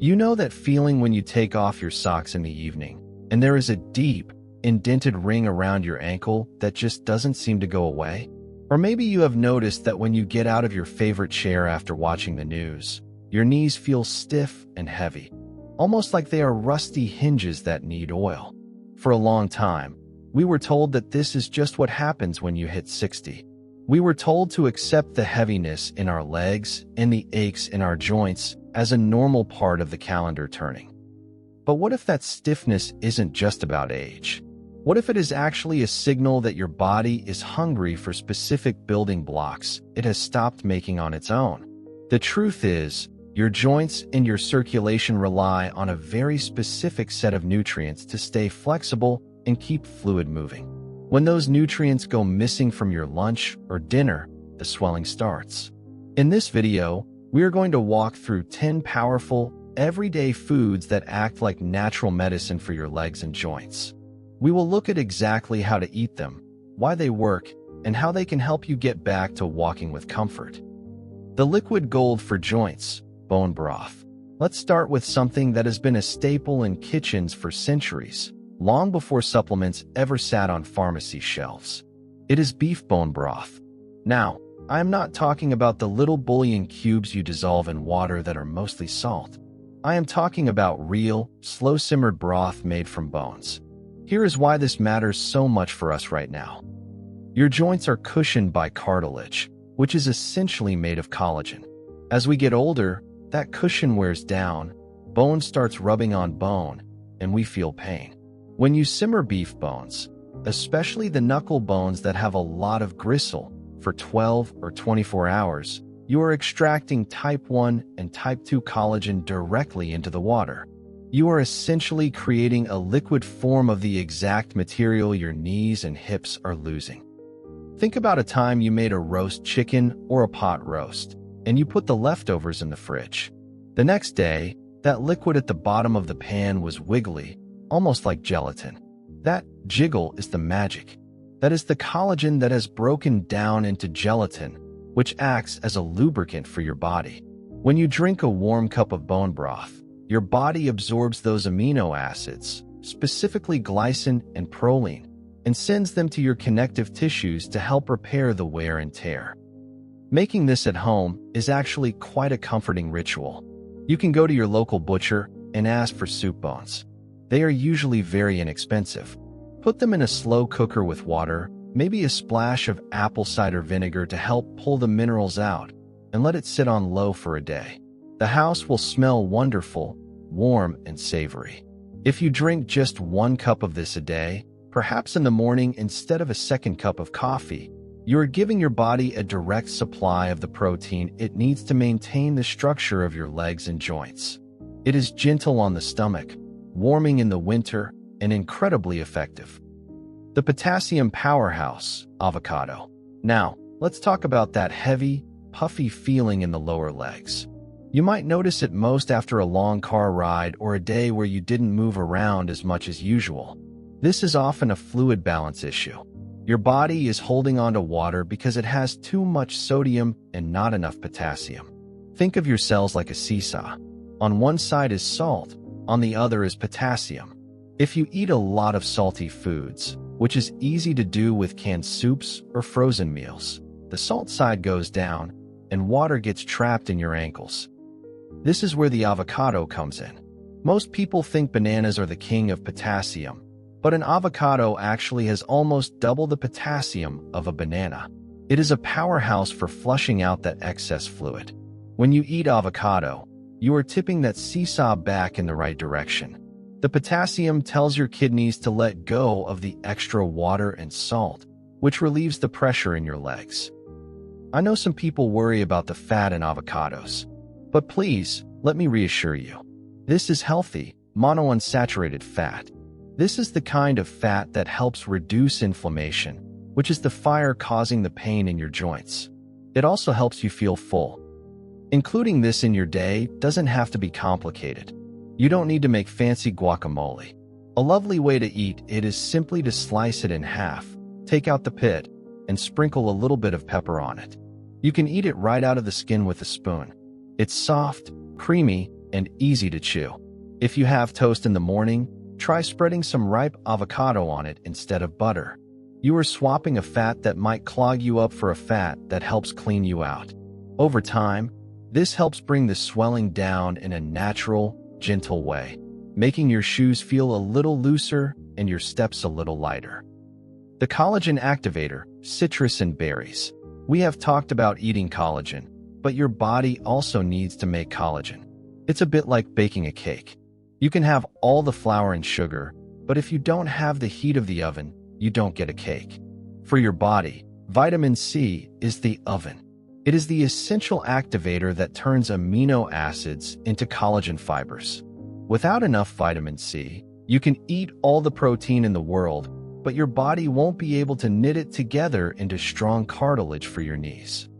You know that feeling when you take off your socks in the evening, and there is a deep, indented ring around your ankle that just doesn't seem to go away? Or maybe you have noticed that when you get out of your favorite chair after watching the news, your knees feel stiff and heavy, almost like they are rusty hinges that need oil. For a long time, we were told that this is just what happens when you hit 60. We were told to accept the heaviness in our legs and the aches in our joints as a normal part of the calendar turning. But what if that stiffness isn't just about age? What if it is actually a signal that your body is hungry for specific building blocks it has stopped making on its own? The truth is, your joints and your circulation rely on a very specific set of nutrients to stay flexible and keep fluid moving. When those nutrients go missing from your lunch or dinner, the swelling starts. In this video, we are going to walk through 10 powerful, everyday foods that act like natural medicine for your legs and joints. We will look at exactly how to eat them, why they work, and how they can help you get back to walking with comfort. The liquid gold for joints, bone broth. Let's start with something that has been a staple in kitchens for centuries, long before supplements ever sat on pharmacy shelves. It is beef bone broth. Now, I am not talking about the little bouillon cubes you dissolve in water that are mostly salt. I am talking about real, slow-simmered broth made from bones. Here is why this matters so much for us right now. Your joints are cushioned by cartilage, which is essentially made of collagen. As we get older, that cushion wears down, bone starts rubbing on bone, and we feel pain. When you simmer beef bones, especially the knuckle bones that have a lot of gristle, for 12 or 24 hours, you are extracting type 1 and type 2 collagen directly into the water. You are essentially creating a liquid form of the exact material your knees and hips are losing. Think about a time you made a roast chicken or a pot roast, and you put the leftovers in the fridge. The next day, that liquid at the bottom of the pan was wiggly, almost like gelatin. That jiggle is the magic. That is the collagen that has broken down into gelatin, which acts as a lubricant for your body. When you drink a warm cup of bone broth, your body absorbs those amino acids, specifically glycine and proline, and sends them to your connective tissues to help repair the wear and tear. Making this at home is actually quite a comforting ritual. You can go to your local butcher and ask for soup bones. They are usually very inexpensive. Put them in a slow cooker with water, maybe a splash of apple cider vinegar to help pull the minerals out, and let it sit on low for a day. The house will smell wonderful, warm, and savory. If you drink just 1 cup of this a day, perhaps in the morning instead of a second cup of coffee, you are giving your body a direct supply of the protein it needs to maintain the structure of your legs and joints. It is gentle on the stomach, warming in the winter, and incredibly effective. The potassium powerhouse, avocado. Now, let's talk about that heavy, puffy feeling in the lower legs. You might notice it most after a long car ride or a day where you didn't move around as much as usual. This is often a fluid balance issue. Your body is holding on to water because it has too much sodium and not enough potassium. Think of your cells like a seesaw. On one side is salt, on the other is potassium. If you eat a lot of salty foods, which is easy to do with canned soups or frozen meals, the salt side goes down and water gets trapped in your ankles. This is where the avocado comes in. Most people think bananas are the king of potassium, but an avocado actually has almost double the potassium of a banana. It is a powerhouse for flushing out that excess fluid. When you eat avocado, you are tipping that seesaw back in the right direction. The potassium tells your kidneys to let go of the extra water and salt, which relieves the pressure in your legs. I know some people worry about the fat in avocados, but please, let me reassure you. This is healthy, monounsaturated fat. This is the kind of fat that helps reduce inflammation, which is the fire causing the pain in your joints. It also helps you feel full. Including this in your day doesn't have to be complicated. You don't need to make fancy guacamole. A lovely way to eat it is simply to slice it in half, take out the pit, and sprinkle a little bit of pepper on it. You can eat it right out of the skin with a spoon. It's soft, creamy, and easy to chew. If you have toast in the morning, try spreading some ripe avocado on it instead of butter. You are swapping a fat that might clog you up for a fat that helps clean you out. Over time, this helps bring the swelling down in a natural, gentle way, making your shoes feel a little looser and your steps a little lighter. The collagen activator, citrus and berries. We have talked about eating collagen, but your body also needs to make collagen. It's a bit like baking a cake. You can have all the flour and sugar, but if you don't have the heat of the oven, you don't get a cake. For your body, vitamin C is the oven. It is the essential activator that turns amino acids into collagen fibers. Without enough vitamin C, you can eat all the protein in the world, but your body won't be able to knit it together into strong cartilage for your knees.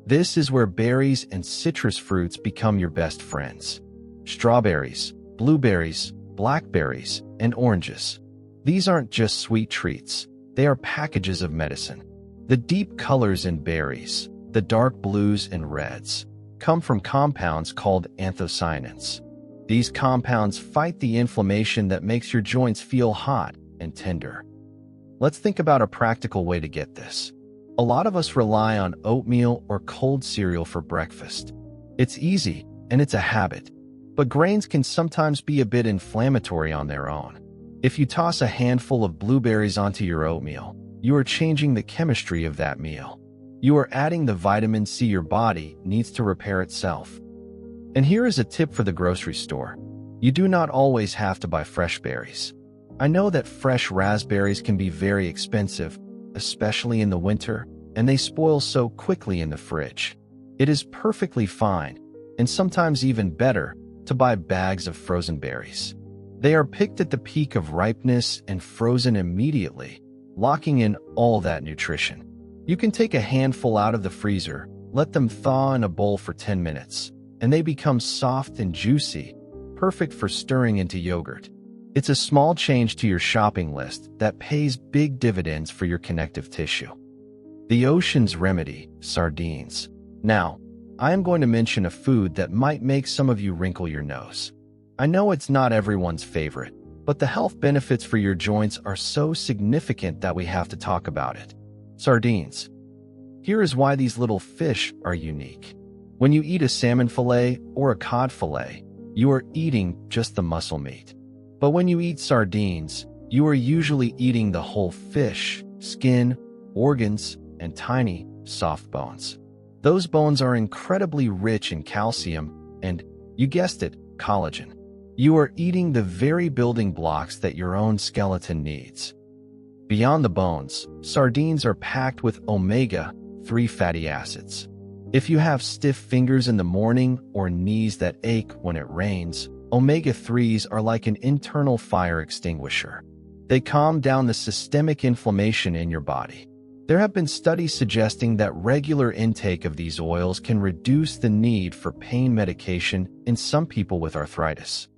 This is where berries and citrus fruits become your best friends. Strawberries, blueberries, blackberries, and oranges. These aren't just sweet treats, they are packages of medicine. The deep colors in berries, the dark blues and reds, come from compounds called anthocyanins. These compounds fight the inflammation that makes your joints feel hot and tender. Let's think about a practical way to get this. A lot of us rely on oatmeal or cold cereal for breakfast. It's easy, and it's a habit. But grains can sometimes be a bit inflammatory on their own. If you toss a handful of blueberries onto your oatmeal, you are changing the chemistry of that meal. You are adding the vitamin C your body needs to repair itself. And here is a tip for the grocery store. You do not always have to buy fresh berries. I know that fresh raspberries can be very expensive, especially in the winter, and they spoil so quickly in the fridge. It is perfectly fine, and sometimes even better, to buy bags of frozen berries. They are picked at the peak of ripeness and frozen immediately, locking in all that nutrition. You can take a handful out of the freezer, let them thaw in a bowl for 10 minutes, and they become soft and juicy, perfect for stirring into yogurt. It's a small change to your shopping list that pays big dividends for your connective tissue. The ocean's remedy, sardines. Now, I am going to mention a food that might make some of you wrinkle your nose. I know it's not everyone's favorite, but the health benefits for your joints are so significant that we have to talk about it. Sardines. Here is why these little fish are unique. When you eat a salmon fillet or a cod fillet, you are eating just the muscle meat. But when you eat sardines, you are usually eating the whole fish, skin, organs, and tiny, soft bones. Those bones are incredibly rich in calcium and, you guessed it, collagen. You are eating the very building blocks that your own skeleton needs. Beyond the bones, sardines are packed with omega-3 fatty acids. If you have stiff fingers in the morning or knees that ache when it rains, omega-3s are like an internal fire extinguisher. They calm down the systemic inflammation in your body. There have been studies suggesting that regular intake of these oils can reduce the need for pain medication in some people with arthritis.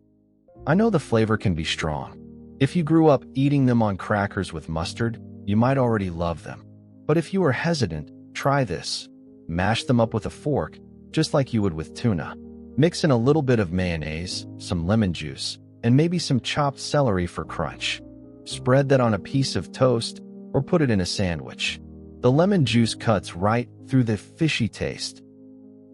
I know the flavor can be strong. If you grew up eating them on crackers with mustard, you might already love them. But if you are hesitant, try this. Mash them up with a fork, just like you would with tuna. Mix in a little bit of mayonnaise, some lemon juice, and maybe some chopped celery for crunch. Spread that on a piece of toast or put it in a sandwich. The lemon juice cuts right through the fishy taste.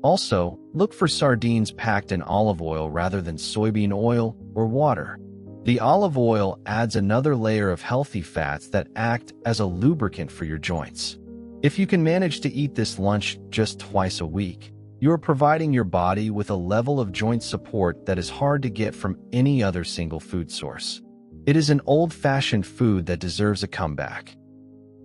Also, look for sardines packed in olive oil rather than soybean oil or water. The olive oil adds another layer of healthy fats that act as a lubricant for your joints. If you can manage to eat this lunch just twice a week, you are providing your body with a level of joint support that is hard to get from any other single food source. It is an old-fashioned food that deserves a comeback.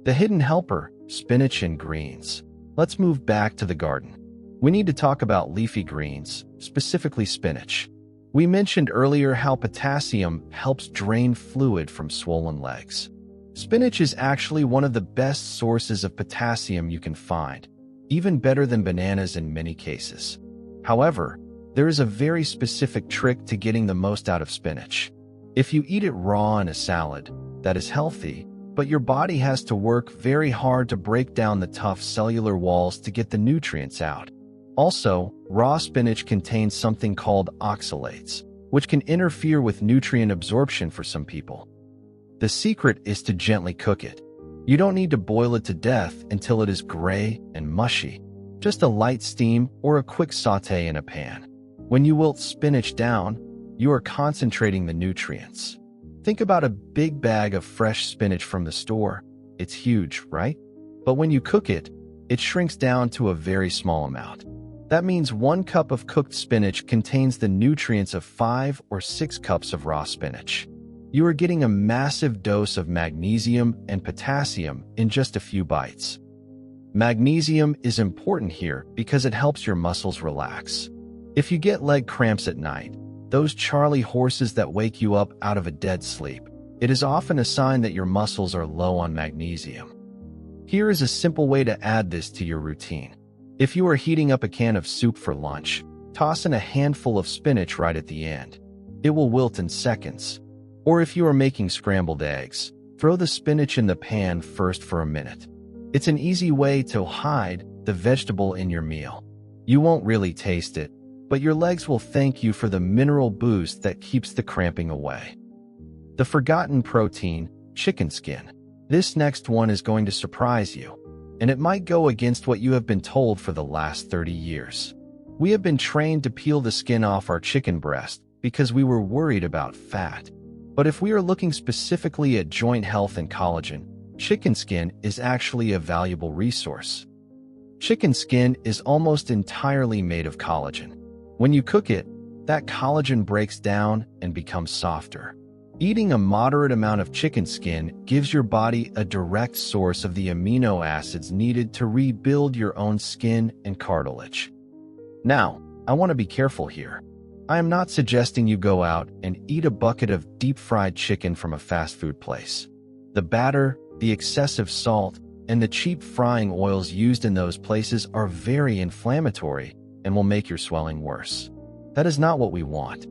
The hidden helper, spinach and greens. Let's move back to the garden. We need to talk about leafy greens, specifically spinach. We mentioned earlier how potassium helps drain fluid from swollen legs. Spinach is actually one of the best sources of potassium you can find, even better than bananas in many cases. However, there is a very specific trick to getting the most out of spinach. If you eat it raw in a salad, that is healthy, but your body has to work very hard to break down the tough cellular walls to get the nutrients out. Also, raw spinach contains something called oxalates, which can interfere with nutrient absorption for some people. The secret is to gently cook it. You don't need to boil it to death until it is gray and mushy. Just a light steam or a quick sauté in a pan. When you wilt spinach down, you are concentrating the nutrients. Think about a big bag of fresh spinach from the store. It's huge, right? But when you cook it, it shrinks down to a very small amount. That means 1 cup of cooked spinach contains the nutrients of 5 or 6 cups of raw spinach. You are getting a massive dose of magnesium and potassium in just a few bites. Magnesium is important here because it helps your muscles relax. If you get leg cramps at night, those Charlie horses that wake you up out of a dead sleep, it is often a sign that your muscles are low on magnesium. Here is a simple way to add this to your routine. If you are heating up a can of soup for lunch, toss in a handful of spinach right at the end. It will wilt in seconds. Or if you are making scrambled eggs, throw the spinach in the pan first for a minute. It's an easy way to hide the vegetable in your meal. You won't really taste it, but your legs will thank you for the mineral boost that keeps the cramping away. The forgotten protein, chicken skin. This next one is going to surprise you, and it might go against what you have been told for the last 30 years. We have been trained to peel the skin off our chicken breast because we were worried about fat. But if we are looking specifically at joint health and collagen, chicken skin is actually a valuable resource. Chicken skin is almost entirely made of collagen. When you cook it, that collagen breaks down and becomes softer. Eating a moderate amount of chicken skin gives your body a direct source of the amino acids needed to rebuild your own skin and cartilage. Now, I want to be careful here. I am not suggesting you go out and eat a bucket of deep-fried chicken from a fast food place. The batter, the excessive salt, and the cheap frying oils used in those places are very inflammatory and will make your swelling worse. That is not what we want.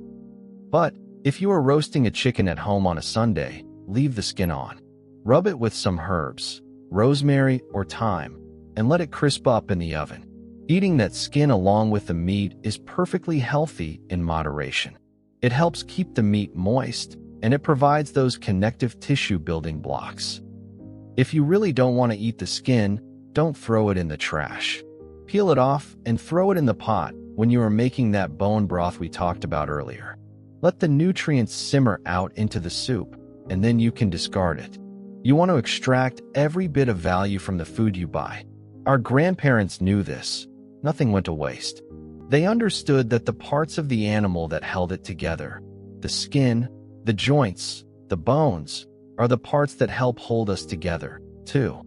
But if you are roasting a chicken at home on a Sunday, leave the skin on. Rub it with some herbs, rosemary or thyme, and let it crisp up in the oven. Eating that skin along with the meat is perfectly healthy in moderation. It helps keep the meat moist, and it provides those connective tissue building blocks. If you really don't want to eat the skin, don't throw it in the trash. Peel it off and throw it in the pot when you are making that bone broth we talked about earlier. Let the nutrients simmer out into the soup, and then you can discard it. You want to extract every bit of value from the food you buy. Our grandparents knew this. Nothing went to waste. They understood that the parts of the animal that held it together, the skin, the joints, the bones, are the parts that help hold us together, too.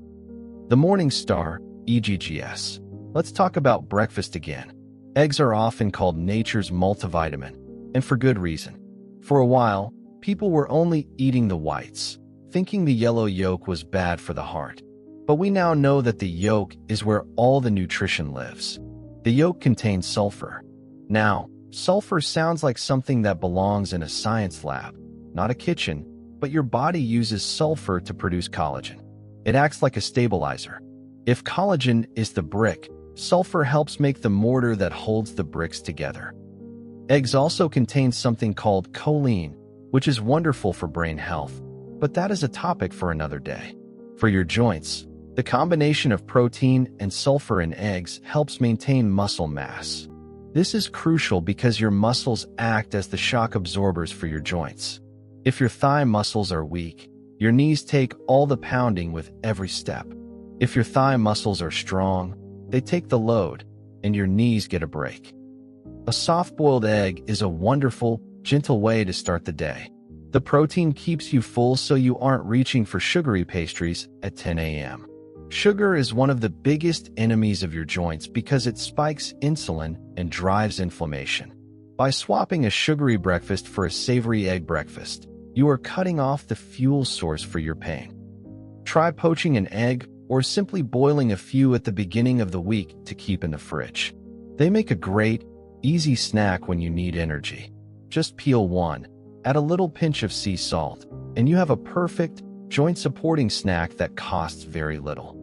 The Morning Star, EGGS. Let's talk about breakfast again. Eggs are often called nature's multivitamin, and for good reason. For a while, people were only eating the whites, thinking the yellow yolk was bad for the heart. But we now know that the yolk is where all the nutrition lives. The yolk contains sulfur. Now, sulfur sounds like something that belongs in a science lab, not a kitchen, but your body uses sulfur to produce collagen. It acts like a stabilizer. If collagen is the brick, sulfur helps make the mortar that holds the bricks together. Eggs also contain something called choline, which is wonderful for brain health, but that is a topic for another day. For your joints, the combination of protein and sulfur in eggs helps maintain muscle mass. This is crucial because your muscles act as the shock absorbers for your joints. If your thigh muscles are weak, your knees take all the pounding with every step. If your thigh muscles are strong, they take the load, and your knees get a break. A soft-boiled egg is a wonderful, gentle way to start the day. The protein keeps you full so you aren't reaching for sugary pastries at 10 a.m. Sugar is one of the biggest enemies of your joints because it spikes insulin and drives inflammation. By swapping a sugary breakfast for a savory egg breakfast, you are cutting off the fuel source for your pain. Try poaching an egg or simply boiling a few at the beginning of the week to keep in the fridge. They make a great, easy snack when you need energy. Just peel one, add a little pinch of sea salt, and you have a perfect, joint-supporting snack that costs very little.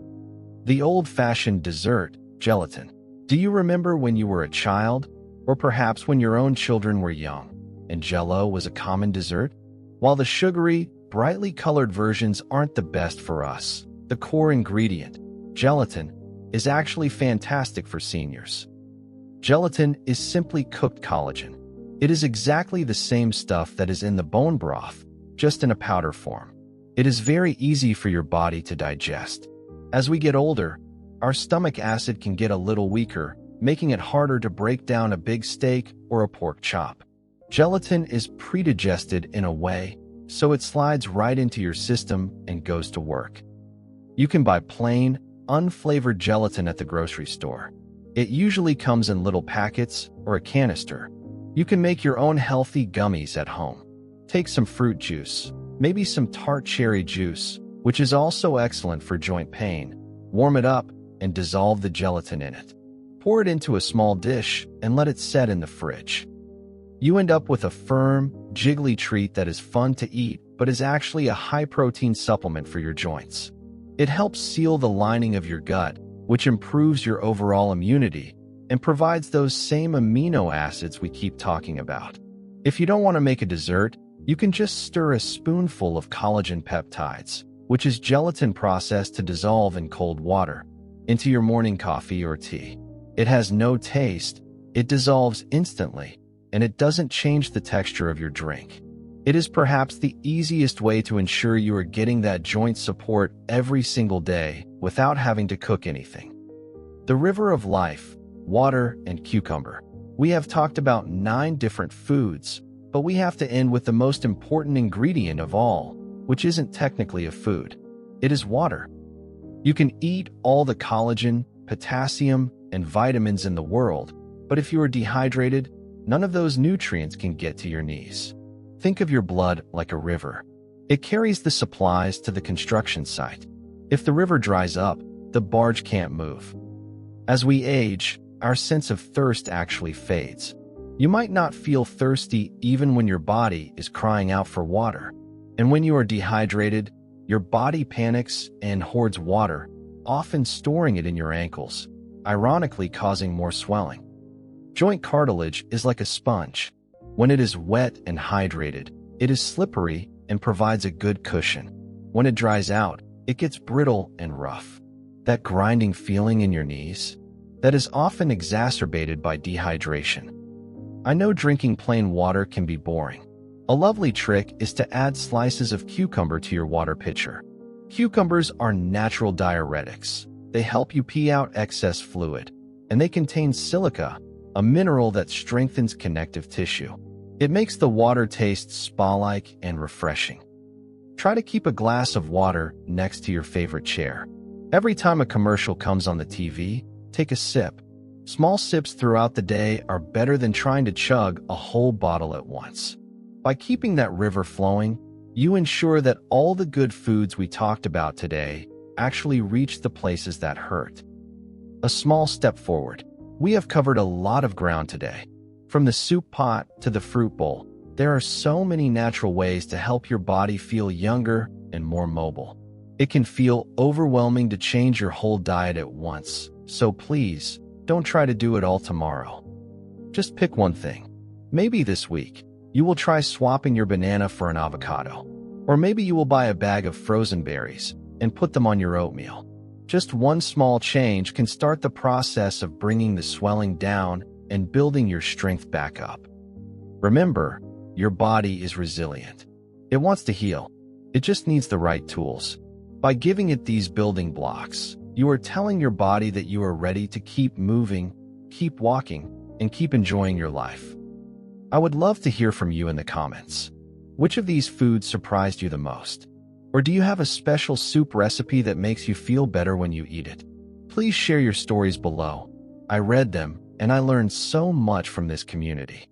The old-fashioned dessert, gelatin. Do you remember when you were a child, or perhaps when your own children were young, and Jell-O was a common dessert? While the sugary, brightly colored versions aren't the best for us, the core ingredient, gelatin, is actually fantastic for seniors. Gelatin is simply cooked collagen. It is exactly the same stuff that is in the bone broth, just in a powder form. It is very easy for your body to digest. As we get older, our stomach acid can get a little weaker, making it harder to break down a big steak or a pork chop. Gelatin is pre-digested in a way, so it slides right into your system and goes to work. You can buy plain, unflavored gelatin at the grocery store. It usually comes in little packets or a canister. You can make your own healthy gummies at home. Take some fruit juice, maybe some tart cherry juice, which is also excellent for joint pain. Warm it up and dissolve the gelatin in it. Pour it into a small dish and let it set in the fridge. You end up with a firm, jiggly treat that is fun to eat, but is actually a high-protein supplement for your joints. It helps seal the lining of your gut, which improves your overall immunity and provides those same amino acids we keep talking about. If you don't want to make a dessert, you can just stir a spoonful of collagen peptides, which is gelatin processed to dissolve in cold water, into your morning coffee or tea. It has no taste, it dissolves instantly, and it doesn't change the texture of your drink. It is perhaps the easiest way to ensure you are getting that joint support every single day without having to cook anything. The river of life, water, and cucumber. We have talked about 9 different foods, but we have to end with the most important ingredient of all, which isn't technically a food. It is water. You can eat all the collagen, potassium, and vitamins in the world, but if you are dehydrated, none of those nutrients can get to your knees. Think of your blood like a river. It carries the supplies to the construction site. If the river dries up, the barge can't move. As we age, our sense of thirst actually fades. You might not feel thirsty even when your body is crying out for water. And when you are dehydrated, your body panics and hoards water, often storing it in your ankles, ironically causing more swelling. Joint cartilage is like a sponge. When it is wet and hydrated, it is slippery and provides a good cushion. When it dries out, it gets brittle and rough. That grinding feeling in your knees, that is often exacerbated by dehydration. I know drinking plain water can be boring. A lovely trick is to add slices of cucumber to your water pitcher. Cucumbers are natural diuretics. They help you pee out excess fluid, and they contain silica, a mineral that strengthens connective tissue. It makes the water taste spa-like and refreshing. Try to keep a glass of water next to your favorite chair. Every time a commercial comes on the TV, take a sip. Small sips throughout the day are better than trying to chug a whole bottle at once. By keeping that river flowing, you ensure that all the good foods we talked about today actually reach the places that hurt. A small step forward. We have covered a lot of ground today. From the soup pot to the fruit bowl, there are so many natural ways to help your body feel younger and more mobile. It can feel overwhelming to change your whole diet at once, so please, don't try to do it all tomorrow. Just pick one thing. Maybe this week, you will try swapping your banana for an avocado. Or maybe you will buy a bag of frozen berries and put them on your oatmeal. Just one small change can start the process of bringing the swelling down and building your strength back up. Remember, your body is resilient. It wants to heal. It just needs the right tools. By giving it these building blocks, you are telling your body that you are ready to keep moving, keep walking, and keep enjoying your life. I would love to hear from you in the comments. Which of these foods surprised you the most? Or do you have a special soup recipe that makes you feel better when you eat it? Please share your stories below. I read them, and I learned so much from this community.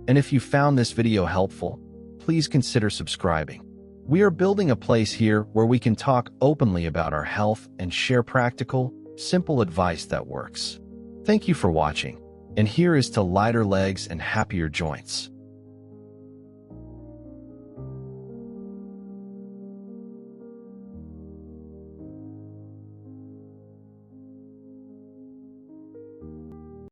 And if you found this video helpful, please consider subscribing. We are building a place here where we can talk openly about our health and share practical, simple advice that works. Thank you for watching, and here is to lighter legs and happier joints.